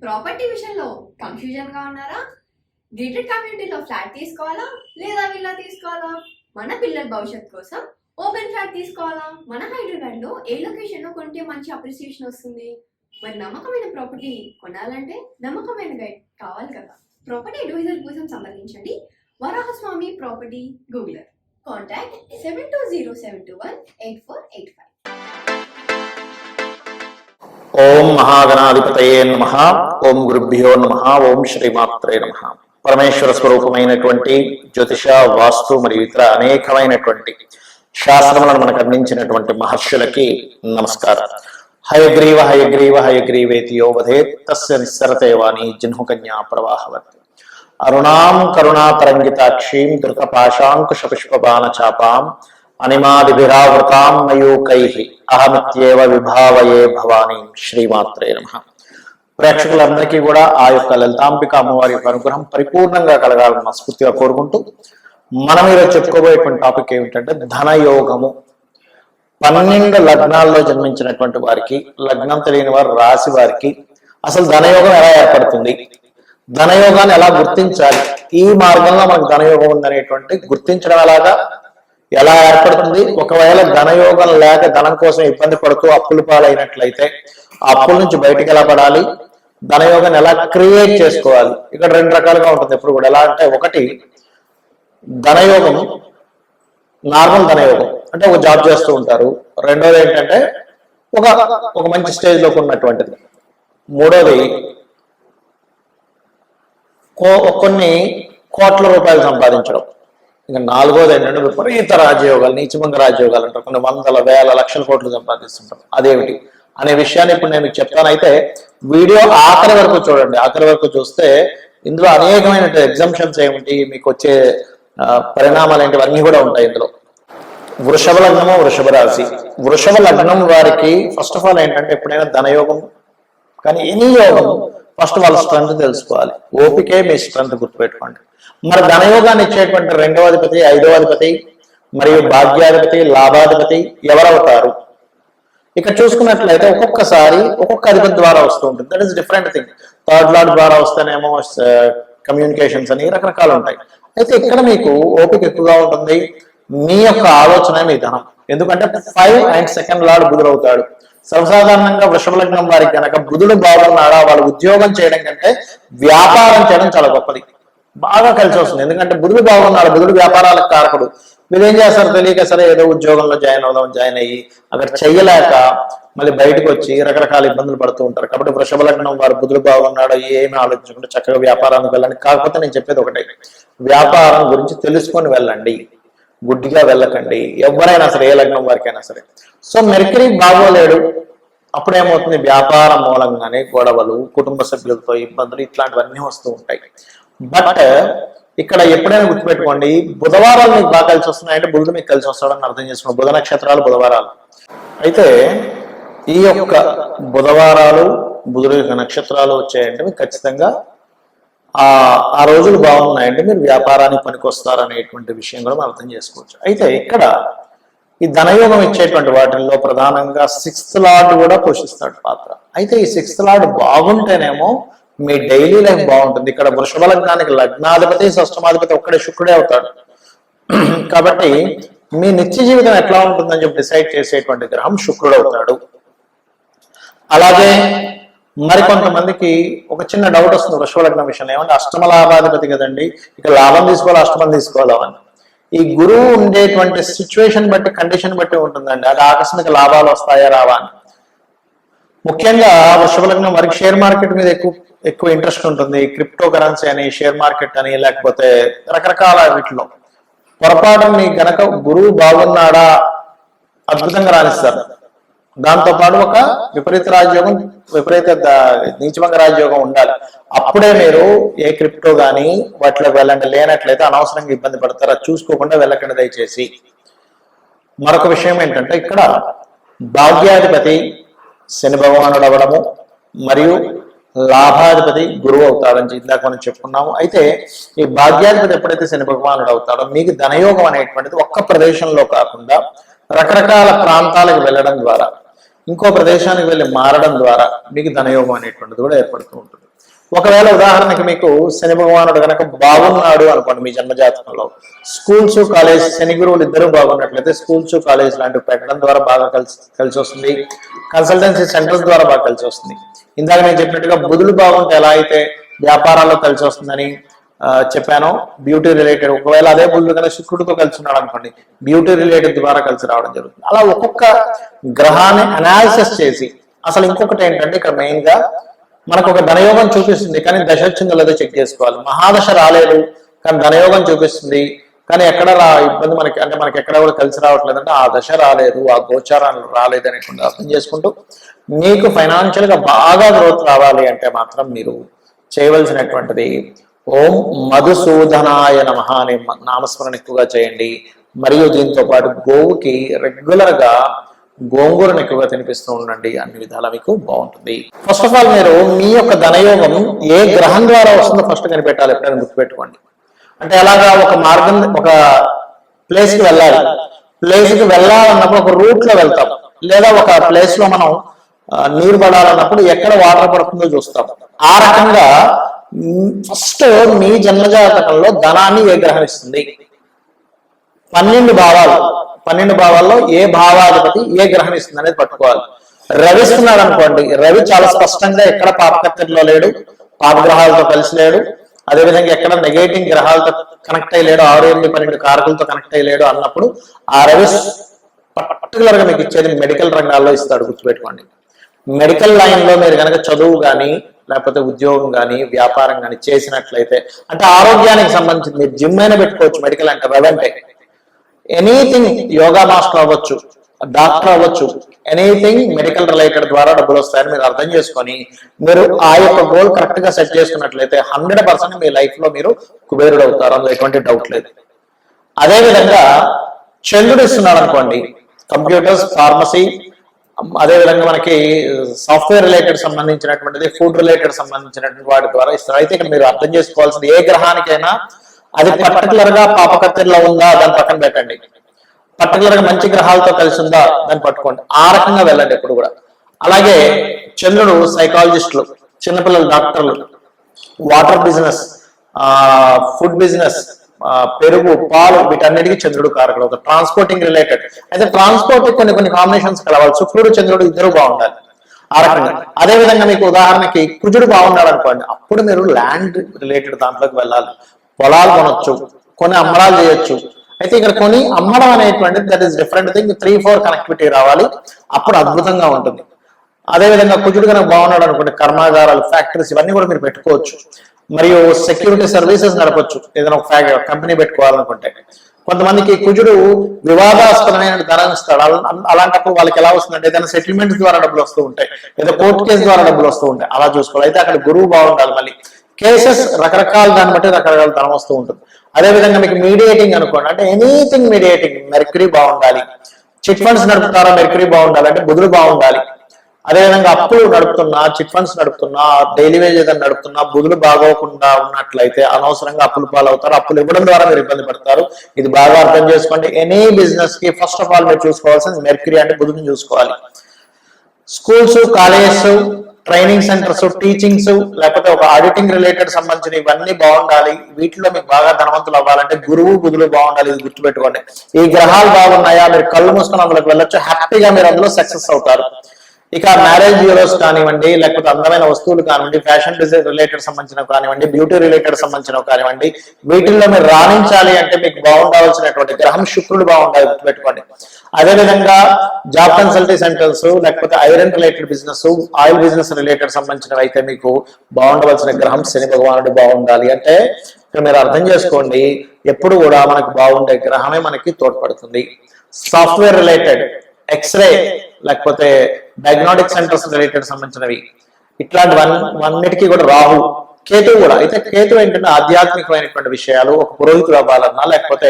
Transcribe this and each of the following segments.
Property విషయంలో confusion గా ఉన్నారా? గేటెడ్ కమ్యూనిటీలో ఫ్లాట్ తీసుకోవాలా లేదా విల్లా తీసుకోవాలా? మన పిల్లల భవిష్యత్ కోసం ఓపెన్ ఫ్లాట్ తీసుకోవాలా? మన హైదరాబాద్ లో ఏ లొకేషన్ లో కొంటే మంచి అప్రిసియేషన్ వస్తుంది? మరి నమ్మకమైన ప్రాపర్టీ కొనాలంటే నమ్మకమైన గైడ్ కావాలి కదా. ప్రాపర్టీ అడ్వైజర్ కోసం సంప్రదించండి వరాహస్వామి ప్రాపర్టీ గూగులర్. కాంటాక్ట్ 7207218485. ఓం మహాగణాధిపతయే నమః. ఓం గురుభ్యో నమః. ఓం శ్రీమాత్రే నమః. పరమేశ్వర స్వరూపమైనటువంటి జ్యోతిష, వాస్తు మరియు ఇతర అనేకమైనటువంటి శాస్త్రములను మనకు అందించినటువంటి మహర్షులకి నమస్కారం. హయగ్రీవ హయగ్రీవ హయగ్రీవేతి యో వదేత్ తస్య నిస్సరతే వాణి జిహ్నుకన్యా ప్రవాహవత్. అరుణాం కరుణాతరంగితాక్షీం ధృతపాశాంకుశ పుష్పబాణ చాపాం అనిమాదిభిరావృతాం మయూకైః అహమిత్యేవ విభావయే భవానీ. శ్రీమాత్రే నమః. ప్రేక్షకులందరికీ కూడా ఆ యొక్క లలితాంబిక అమ్మవారి యొక్క అనుగ్రహం పరిపూర్ణంగా కలగాలని మనస్ఫూర్తిగా కోరుకుంటూ మనం ఈరోజు చెప్పుకోబోయేటువంటి టాపిక్ ఏమిటంటే ధనయోగము. 12 లగ్నాల్లో జన్మించినటువంటి వారికి, లగ్నం తెలియని వారు, రాశి వారికి అసలు ధనయోగం ఎలా ఏర్పడుతుంది, ధనయోగాన్ని ఎలా గుర్తించాలి, ఈ మార్గంలో మనకు ధనయోగం ఉందనేటువంటి గుర్తించడం ఎలా ఏర్పడుతుంది, ఒకవేళ ధనయోగం లేక ధనం కోసం ఇబ్బంది పడుతూ అప్పుల పాలైనట్లయితే ఆ అప్పుల నుంచి బయటికి ఎలా పడాలి, ధనయోగాన్ని ఎలా క్రియేట్ చేసుకోవాలి. ఇక్కడ 2 రకాలుగా ఉంటుంది ఎప్పుడు కూడా. ఎలా అంటే, ఒకటి ధనయోగం, నార్మల్ ధనయోగం అంటే ఒక జాబ్ చేస్తూ ఉంటారు. రెండోది ఏంటంటే ఒక మంచి స్టేజ్లోకి ఉన్నటువంటిది. మూడోది కొన్ని కోట్ల రూపాయలు సంపాదించడం. ఇంకా నాలుగోది ఏంటంటే విపరీత రాజయోగాలు, నీచభంగ రాజయోగాలు అంటారు. కొన్ని వందల వేల లక్షల కోట్లు సంపాదిస్తుంటారు. అదేమిటి అనే విషయాన్ని ఇప్పుడు నేను మీకు చెప్తాను. అయితే వీడియో ఆఖరి వరకు చూడండి. ఆఖరి వరకు చూస్తే ఇందులో అనేకమైన ఎగ్జామ్షన్స్ ఏమిటి, మీకు వచ్చే పరిణామాలు ఏంటి, అన్నీ కూడా ఉంటాయి ఇందులో. వృషభ లగ్నము, వృషభ రాశి. వృషభ లగ్నం వారికి ఫస్ట్ ఆఫ్ ఆల్ ఏంటంటే, ఎప్పుడైనా ధనయోగం కానీ ఎనీ యోగం ఫస్ట్ వాళ్ళ స్ట్రెంత్ తెలుసుకోవాలి. ఓపికే మీ స్ట్రెంత్, గుర్తుపెట్టుకోండి. మరి ధనయోగాన్ని ఇచ్చేటువంటి 2వ అధిపతి, 5వ అధిపతి మరియు భాగ్యాధిపతి, లాభాధిపతి ఎవరవుతారు? ఇక్కడ చూసుకున్నట్లయితే ఒక్కొక్కసారి ఒక్కొక్క అధిపతి ద్వారా వస్తూ ఉంటుంది. That is different thing. Third lord ద్వారా వస్తేనేమో కమ్యూనికేషన్స్ అని రకరకాలు ఉంటాయి. అయితే ఇక్కడ మీకు ఓపిక ఎక్కువగా ఉంటుంది. మీ యొక్క ఆలోచన మీ ధనం. ఎందుకంటే 5 and 2nd లార్డ్ బుధుడు అవుతాడు. సర్వసాధారణంగా వృషభ లగ్నం వారికి కనుక బుధుడు బాగున్నాడా, వాళ్ళు ఉద్యోగం చేయడం కంటే వ్యాపారం చేయడం చాలా గొప్పది, బాగా కలిసి వస్తుంది. ఎందుకంటే బుధుడు బాగున్నాడు, బుధుడు వ్యాపారాలకు కారకుడు. మీరు ఏం చేస్తారు తెలియక సరే ఏదో ఉద్యోగంలో జాయిన్ అయ్యి అక్కడ చెయ్యలేక మళ్ళీ బయటకు వచ్చి రకరకాల ఇబ్బందులు పడుతూ ఉంటారు. కాబట్టి వృషభ లగ్నం వారు బుధుడు బాగున్నాడో ఏమి ఆలోచించకుండా చక్కగా వ్యాపారానికి వెళ్ళండి. కాకపోతే నేను చెప్పేది ఒకటే, వ్యాపారం గురించి తెలుసుకొని వెళ్ళండి, గుడ్డిగా వెళ్ళకండి. ఎవరైనా సరే, ఏ లగ్నం వారికైనా సరే. సో మెర్కరీ బాగోలేడు, అప్పుడేమవుతుంది, వ్యాపారం మూలంగానే గొడవలు, కుటుంబ సభ్యులతో ఇబ్బందులు, ఇట్లాంటివన్నీ వస్తూ ఉంటాయి. బట్ ఇక్కడ ఎప్పుడైనా గుర్తుపెట్టుకోండి, బుధవారాలు మీకు బాగా కలిసి వస్తున్నాయంటే బుధుడు మీకు కలిసి వస్తాడని అర్థం చేసుకోండి. బుధ నక్షత్రాలు బుధవారాలు. అయితే ఈ యొక్క బుధవారాలు, బుధుడు యొక్క నక్షత్రాలు వచ్చాయంటే మీకు ఖచ్చితంగా ఆ రోజులు బాగున్నాయంటే మీరు వ్యాపారానికి పనికొస్తారనేటువంటి విషయం కూడా మనం అర్థం చేసుకోవచ్చు. అయితే ఇక్కడ ఈ ధనయోగం ఇచ్చేటువంటి వాటిల్లో ప్రధానంగా 6th లార్డ్ కూడా పోషిస్తాడు పాత్ర. అయితే ఈ 6th లార్డ్ బాగుంటేనేమో మీ డైలీ లైఫ్ బాగుంటుంది. ఇక్కడ వృషభ లగ్నానికి లగ్నాధిపతి, షష్ఠమాధిపతి ఒక్కడే శుక్రుడే అవుతాడు. కాబట్టి మీ నిత్య జీవితం ఎట్లా ఉంటుందని చెప్పి డిసైడ్ చేసేటువంటి గ్రహం శుక్రుడు అవుతాడు. అలాగే మరికొంతమందికి ఒక చిన్న డౌట్ వస్తుంది వృషభ లగ్నం విషయంలో. ఏమంటే అష్టమ లాభాధిపతి కదండి, ఇక లాభం తీసుకోవాలి, అష్టమం తీసుకోవాలా అని. ఈ గురువు ఉండేటువంటి సిచ్యువేషన్ బట్టి, కండిషన్ బట్టి ఉంటుందండి. అది ఆకస్మిక లాభాలు వస్తాయా రావా అని. ముఖ్యంగా వృషభ లగ్నం వారికి షేర్ మార్కెట్ మీద ఎక్కువ ఇంట్రెస్ట్ ఉంటుంది. క్రిప్టో కరెన్సీ అని, షేర్ మార్కెట్ అని, లేకపోతే రకరకాల వీటిలో పొరపాటు మీ గనక గురువు బాగున్నాడా అద్భుతంగా రాణిస్తారు. దాంతోపాటు ఒక విపరీత రాజయోగం, విపరీత నీచభంగ రాజయోగం ఉండాలి. అప్పుడే మీరు ఏ క్రిప్టో కానీ వాటిలోకి వెళ్ళండి. లేనట్లయితే అనవసరంగా ఇబ్బంది పడతారు. అది చూసుకోకుండా వెళ్ళకండి దయచేసి. మరొక విషయం ఏంటంటే, ఇక్కడ భాగ్యాధిపతి శని భగవానుడు అవ్వడము మరియు లాభాధిపతి గురువు అవుతాడని ఇందాక మనం చెప్పుకున్నాము. అయితే ఈ భాగ్యాధిపతి ఎప్పుడైతే శని భగవానుడు అవుతాడో మీకు ధనయోగం అనేటువంటిది ఒక్క ప్రదేశంలో కాకుండా రకరకాల ప్రాంతాలకు వెళ్ళడం ద్వారా, ఇంకో ప్రదేశానికి వెళ్ళి మారడం ద్వారా మీకు ధనయోగం అనేటువంటిది కూడా ఏర్పడుతూ ఉంటుంది. ఒకవేళ ఉదాహరణకి మీకు శని భగవానుడు కనుక బాగున్నాడు అనుకోండి మీ జన్మజాతకంలో, స్కూల్స్ కాలేజ్ శని గురువులు ఇద్దరు బాగున్నట్లయితే స్కూల్స్ కాలేజ్ లాంటివి పెట్టడం ద్వారా బాగా కలిసి వస్తుంది. కన్సల్టెన్సీ సెంటర్స్ ద్వారా బాగా కలిసి వస్తుంది. ఇందాక నేను చెప్పినట్టుగా బుధుడు బాగుంటే ఎలా అయితే వ్యాపారాల్లో కలిసి వస్తుందని చెప్పాను, బ్యూటీ రిలేటెడ్, ఒకవేళ అదే బుధుడు కనుక శుక్రుడితో కలిసి ఉన్నాడు అనుకోండి, బ్యూటీ రిలేటెడ్ ద్వారా కలిసి రావడం జరుగుతుంది. అలా ఒక్కొక్క గ్రహాన్ని అనాలిసిస్ చేసి, అసలు ఇంకొకటి ఏంటంటే ఇక్కడ మెయిన్ గా మనకు ఒక ధనయోగం చూపిస్తుంది కానీ దశ వచ్చిందో లేదో చెక్ చేసుకోవాలి. మహాదశ రాలేదు కానీ ధనయోగం చూపిస్తుంది కానీ ఎక్కడ ఇబ్బంది మనకి, అంటే మనకి ఎక్కడ కూడా కలిసి రావట్లేదు అంటే ఆ దశ రాలేదు, ఆ గోచారాలు రాలేదు అనేటువంటి అర్థం చేసుకుంటూ మీకు ఫైనాన్షియల్ గా బాగా గ్రోత్ రావాలి అంటే మాత్రం మీరు చేయవలసినటువంటిది ఓం మధుసూదనాయ నమః అనే నామస్మరణ ఎక్కువగా చేయండి. మరియు దీంతో పాటు గోవుకి రెగ్యులర్ గా గోంగూరను ఎక్కువగా తినిపిస్తూ ఉండండి. అన్ని విధాలా మీకు బాగుంటుంది. ఫస్ట్ ఆఫ్ ఆల్ మీరు మీ యొక్క ధనయోగం ఏ గ్రహం ద్వారా వస్తుందో ఫస్ట్ కనిపెట్టాలి. ఎప్పుడైనా గుర్తుపెట్టుకోండి. అంటే అలాగా ఒక మార్గం, ఒక ప్లేస్ కి వెళ్ళాలి. ప్లేస్ కి వెళ్ళాలన్నప్పుడు ఒక రూట్ లో వెళ్తాం, లేదా ఒక ప్లేస్ లో మనం నీరు పడాలన్నప్పుడు ఎక్కడ వాటర్ పడుతుందో చూస్తాం. ఆ రకంగా ఫస్ట్ మీ జన్మజాతకంలో ధనాన్ని ఏ గ్రహం ఇస్తుంది, 12 భావాల్లో ఏ భావాధిపతి ఏ గ్రహం ఇస్తుంది అనేది పట్టుకోవాలి. రవి ఇస్తున్నాడు అనుకోండి, రవి చాలా స్పష్టంగా ఎక్కడ పాపకత్తిలో లేడు, పాపగ్రహాలతో కలిసి లేడు, అదేవిధంగా ఎక్కడ నెగేటివ్ గ్రహాలతో కనెక్ట్ అయ్యలేడు, 6, 8, 12 కారకులతో కనెక్ట్ అయ్యలేడు అన్నప్పుడు ఆ రవి పర్టికులర్ గా మీకు ఇచ్చేది మెడికల్ రంగాల్లో ఇస్తాడు. గుర్తుపెట్టుకోండి. మెడికల్ లైన్ లో మీరు కనుక చదువు కానీ లేకపోతే ఉద్యోగం కానీ వ్యాపారం కానీ చేసినట్లయితే, అంటే ఆరోగ్యానికి సంబంధించి మీరు జిమ్ అయినా పెట్టుకోవచ్చు. మెడికల్ అంటే రవి అంటే ఎనీథింగ్, యోగా మాస్టర్ అవ్వచ్చు, డాక్టర్ అవ్వచ్చు, ఎనీథింగ్ మెడికల్ రిలేటెడ్ ద్వారా డబ్బులు వస్తాయని మీరు అర్థం చేసుకొని మీరు ఆ యొక్క గోల్ కరెక్ట్ గా సెట్ చేసుకున్నట్లయితే 100% మీ లైఫ్ లో మీరు కుబేరుడు అవుతారు, అందులో ఎటువంటి డౌట్ లేదు. అదేవిధంగా చంద్రుడు ఇస్తున్నాడు అనుకోండి, కంప్యూటర్స్, ఫార్మసీ, అదేవిధంగా మనకి సాఫ్ట్వేర్ రిలేటెడ్ సంబంధించినటువంటిది, ఫుడ్ రిలేటెడ్ సంబంధించినటువంటి వాటి ద్వారా ఇస్తారు. అయితే ఇక్కడ మీరు అర్థం చేసుకోవాల్సింది ఏ గ్రహానికైనా అది పర్టికులర్ గా పాపకత్తిలో ఉందా దాన్ని పక్కన పెట్టండి, పర్టికులర్ గా మంచి గ్రహాలతో కలిసి ఉందా దాన్ని పట్టుకోండి. ఆ రకంగా వెళ్ళండి ఎప్పుడు కూడా. అలాగే చంద్రుడు సైకాలజిస్టులు, చిన్నపిల్లలు డాక్టర్లు, వాటర్ బిజినెస్, ఫుడ్ బిజినెస్, పెరుగు, పాలు, వీటన్నిటికీ చంద్రుడు కారకుడు అవుతాడు. ట్రాన్స్పోర్టింగ్ రిలేటెడ్ అయితే ట్రాన్స్పోర్ట్ కొన్ని కాంబినేషన్స్ కలవాలి. శుక్రుడు చంద్రుడు ఇద్దరు బాగుండాలి ఆ రకంగా. అదే విధంగా మీకు ఉదాహరణకి కుజుడు బాగున్నాడు అనుకోండి, అప్పుడు మీరు ల్యాండ్ రిలేటెడ్ దాంట్లోకి వెళ్ళాలి. పొలాలు కొనొచ్చు, కొని అమ్మడాలు చేయొచ్చు. అయితే ఇక్కడ కొని అమ్మడం అనేటువంటిది that is different thing. 3-4 connectivity రావాలి, అప్పుడు అద్భుతంగా ఉంటుంది. అదేవిధంగా కుజుడు కనుక బాగున్నాడు అనుకోండి, కర్మాగారాలు, ఫ్యాక్టరీస్ ఇవన్నీ కూడా మీరు పెట్టుకోవచ్చు. మరియు సెక్యూరిటీ సర్వీసెస్ నడపచ్చు, ఏదైనా ఒక కంపెనీ పెట్టుకోవాలనుకుంటే. కొంతమందికి కుజుడు వివాదాస్పదమైన ధనం ఇస్తాడు. అలాంటప్పుడు వాళ్ళకి ఎలా వస్తుందంటే ఏదైనా సెటిల్మెంట్స్ ద్వారా డబ్బులు వస్తూ ఉంటాయి, ఏదో కోర్టు కేసు ద్వారా డబ్బులు వస్తూ ఉంటాయి. అలా చూసుకోవాలి. అయితే అక్కడ గురువు బాగుండాలి. మళ్ళీ కేసెస్ రకరకాల దాన్ని బట్టి రకరకాల ధనం వస్తూ ఉంటుంది. అదేవిధంగా మీకు మీడియేటింగ్ అనుకోండి, అంటే ఎనీథింగ్ మీడియేటింగ్, మెర్క్యూరీ బాగుండాలి. చిట్ ఫండ్స్ నడుపుతారా, మెర్క్యూరీ బాగుండాలి, అంటే బుధుడు బాగుండాలి. అదేవిధంగా అప్పులు నడుపుతున్నా, చిట్ ఫండ్స్ నడుపుతున్నా, డైలీ వేజ్ ఏదైనా నడుపుతున్నా బుధుడు బాగోకుండా ఉన్నట్లయితే అనవసరంగా అప్పులు పాలవుతారు. అప్పులు ఇవ్వడం ద్వారా మీరు ఇబ్బంది పడతారు. ఇది బాగా అర్థం చేసుకోండి. ఎనీ బిజినెస్ కి ఫస్ట్ ఆఫ్ ఆల్ మీరు చూసుకోవాల్సింది మెర్క్యూరీ, అంటే బుధుడిని చూసుకోవాలి. Schools, colleges, training centres, teachings, లేకపోతే ఒక ఆడిటింగ్ రిలేటెడ్ సంబంధించిన ఇవన్నీ బాగుండాలి. వీటిలో మీకు బాగా ధనవంతులు అవ్వాలంటే గురువు, బుధుడు బాగుండాలి. ఇది గుర్తుపెట్టుకోండి. ఈ గ్రహాలు బాగున్నాయా, మీరు కళ్ళు మూసుకొని అందులోకి వెళ్ళొచ్చు, హ్యాపీగా మీరు అందులో సక్సెస్ అవుతారు. ఇక మ్యారేజ్ బ్యూరోస్ కానివ్వండి, లేకపోతే అందమైన వస్తువులు కానివ్వండి, ఫ్యాషన్ డిజైన్ రిలేటెడ్ సంబంధించిన కానివ్వండి, బ్యూటీ రిలేటెడ్ సంబంధించిన కానివ్వండి, వీటిల్లో మీరు రాణించాలి అంటే మీకు బాగుండాల్సినటువంటి గ్రహం శుక్రుడు బాగుండాలి, గుర్తుపెట్టుకోండి. అదేవిధంగా జాబ్ కన్సల్టీ సెంటర్స్, లేకపోతే iron related business, oil business related సంబంధించినవి అయితే మీకు బాగుండవలసిన గ్రహం శని భగవానుడు బాగుండాలి. అంటే ఇక్కడ మీరు అర్థం చేసుకోండి, ఎప్పుడు కూడా మనకు బాగుండే గ్రహమే మనకి తోడ్పడుతుంది. సాఫ్ట్వేర్ రిలేటెడ్, ఎక్స్రే, లేకపోతే డయాగ్నోటిక్ సెంటర్స్ రిలేటెడ్ సంబంధించినవి, ఇట్లాంటి వన్నిటికీ కూడా రాహు, కేతు కూడా. అయితే కేతు ఏంటంటే ఆధ్యాత్మికమైనటువంటి విషయాలు, ఒక పురోహితుడు అవ్వాలన్నా లేకపోతే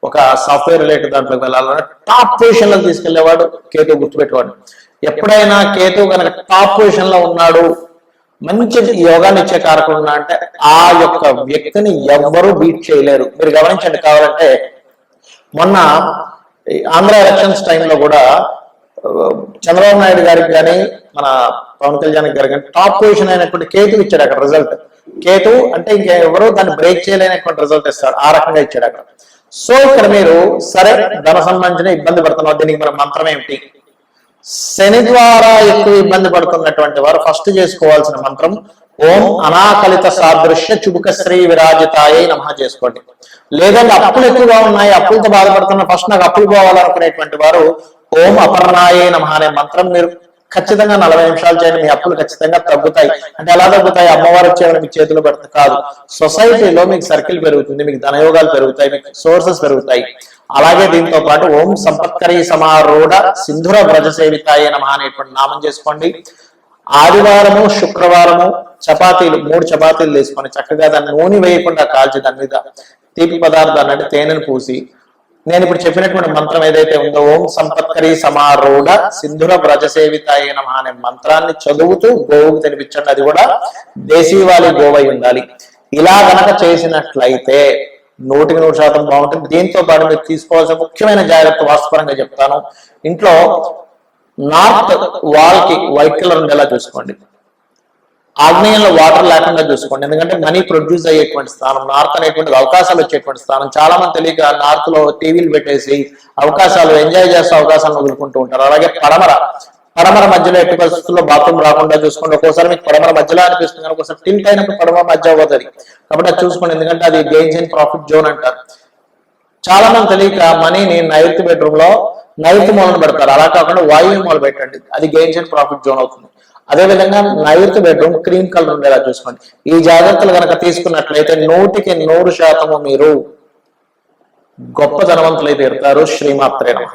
ఒక సాఫ్ట్వేర్ రిలేటెడ్ దాంట్లోకి వెళ్ళాలన్నా టాప్ పొజిషన్ లో తీసుకెళ్లేవాడు కేతు, గుర్తుపెట్టుకోండి. ఎప్పుడైనా కేతు కనుక టాప్ పొజిషన్ లో ఉన్నాడు, మంచి యోగాన్ని ఇచ్చే కారకులు ఉన్నా అంటే ఆ యొక్క వ్యక్తిని ఎవ్వరూ బీట్ చేయలేరు. మీరు గమనించండి. కావాలంటే మొన్న ఆంధ్ర ఎలక్షన్స్ టైంలో కూడా చంద్రబాబు నాయుడు గారికి కానీ మన పవన్ కళ్యాణ్ గారికి కానీ టాప్ పొజిషన్ అయినటువంటి కేతు ఇచ్చాడు అక్కడ రిజల్ట్. కేతు అంటే ఇంకెవరో దాన్ని బ్రేక్ చేయలేనటువంటి రిజల్ట్ ఇస్తాడు, ఆ రకంగా ఇచ్చాడు అక్కడ. సో ఇక్కడ మీరు సరే ధన సంబంధించిన ఇబ్బంది పడుతున్నారు, దీనికి మన మంత్రం ఏమిటి? శని ద్వారా ఎక్కువ ఇబ్బంది పడుతున్నటువంటి వారు ఫస్ట్ చేసుకోవాల్సిన మంత్రం ఓం అనాకలిత సాదృశ్య చుబుక శ్రీ విరాజితాయే నమః చేసుకోండి. లేదంటే అప్పులు ఎక్కువగా ఉన్నాయి, అప్పులతో బాధపడుతున్న ఫస్ట్ నాకు అప్పులు పోవాలనుకునేటువంటి వారు ఓం అపర్ణాయే నమః అనే మంత్రం మీరు ఖచ్చితంగా 40 నిమిషాలు చేయండి, మీ అప్పులు ఖచ్చితంగా తగ్గుతాయి. అంటే ఎలా తగ్గుతాయి? అమ్మవారు వచ్చేవారు మీ చేతిలో పెడితే కాదు, సొసైటీలో మీకు సర్కిల్ పెరుగుతుంది, మీకు ధనయోగాలు పెరుగుతాయి, మీకు సోర్సెస్ పెరుగుతాయి. అలాగే దీంతో పాటు ఓం సంపత్కరీ సమారూఢ సింధుర వ్రజ సేవితాయే నమః అనేటువంటి నామం చేసుకోండి. ఆదివారము శుక్రవారము చపాతీలు 3 చపాతీలు తీసుకొని చక్కగా దాన్ని నూనె వేయకుండా కాల్చి దాని మీద తీపి పదార్థాన్ని అంటే తేనెను పూసి నేను ఇప్పుడు చెప్పినటువంటి మంత్రం ఏదైతే ఉందో ఓం సంపత్కరీ సమారూఢ సింధుర వ్రజ సేవితాయే నమః అనే మంత్రాన్ని చదువుతూ గోవుకు తినిపించండి. అది కూడా దేశీవాలి గోవై ఉండాలి. ఇలా గనక చేసినట్లయితే 100% బాగుంటుంది. దీంతో పాటు మీరు తీసుకోవాల్సిన ముఖ్యమైన జాగ్రత్త వాస్తవంగా చెప్తాను. ఇంట్లో నార్త్ వాల్ కి వైట్ కలర్ ఉండేలా చూసుకోండి. ఆగ్నేయంలో వాటర్ లేకుండా చూసుకోండి, ఎందుకంటే మనీ ప్రొడ్యూస్ అయ్యేటువంటి స్థానం నార్త్ అనేటువంటి అవకాశాలు వచ్చేటువంటి స్థానం. చాలా మంది తెలియక నార్త్ లో టీవీలు పెట్టేసి అవకాశాలు ఎంజాయ్ చేస్తూ అవకాశాలను వదులుకుంటూ ఉంటారు. అలాగే పడమర మధ్యలో ఎట్టి పరిస్థితుల్లో బాత్రూమ్ రాకుండా చూసుకోండి. ఒక్కోసారి మీకు పడమర మధ్యలో అనిపిస్తుంది కానీ ఒకసారి టిల్ట్ అయినప్పుడు పడమర మధ్య అవుతుంది, కాబట్టి అది చూసుకోండి, ఎందుకంటే అది గెయిన్స్ అండ్ ప్రాఫిట్ జోన్ అంటారు. చాలా మంది తెలియక మనీని నైరుతి బెడ్రూమ్ లో నైరుతి మూలను పెడతారు, అలా కాకుండా వాయువ్య మూల పెట్టండి, అది గెయిన్స్ అండ్ ప్రాఫిట్ జోన్ అవుతుంది. అదే విధంగా నైరుతి బెడ్రూమ్ క్రీమ్ కలర్ ఉండేలా చూసుకోండి. ఈ జాగ్రత్తలు కనుక తీసుకున్నట్లయితే 100% మీరు గొప్ప ధనవంతులై తీరుతారు. శ్రీమాత్రే నమః.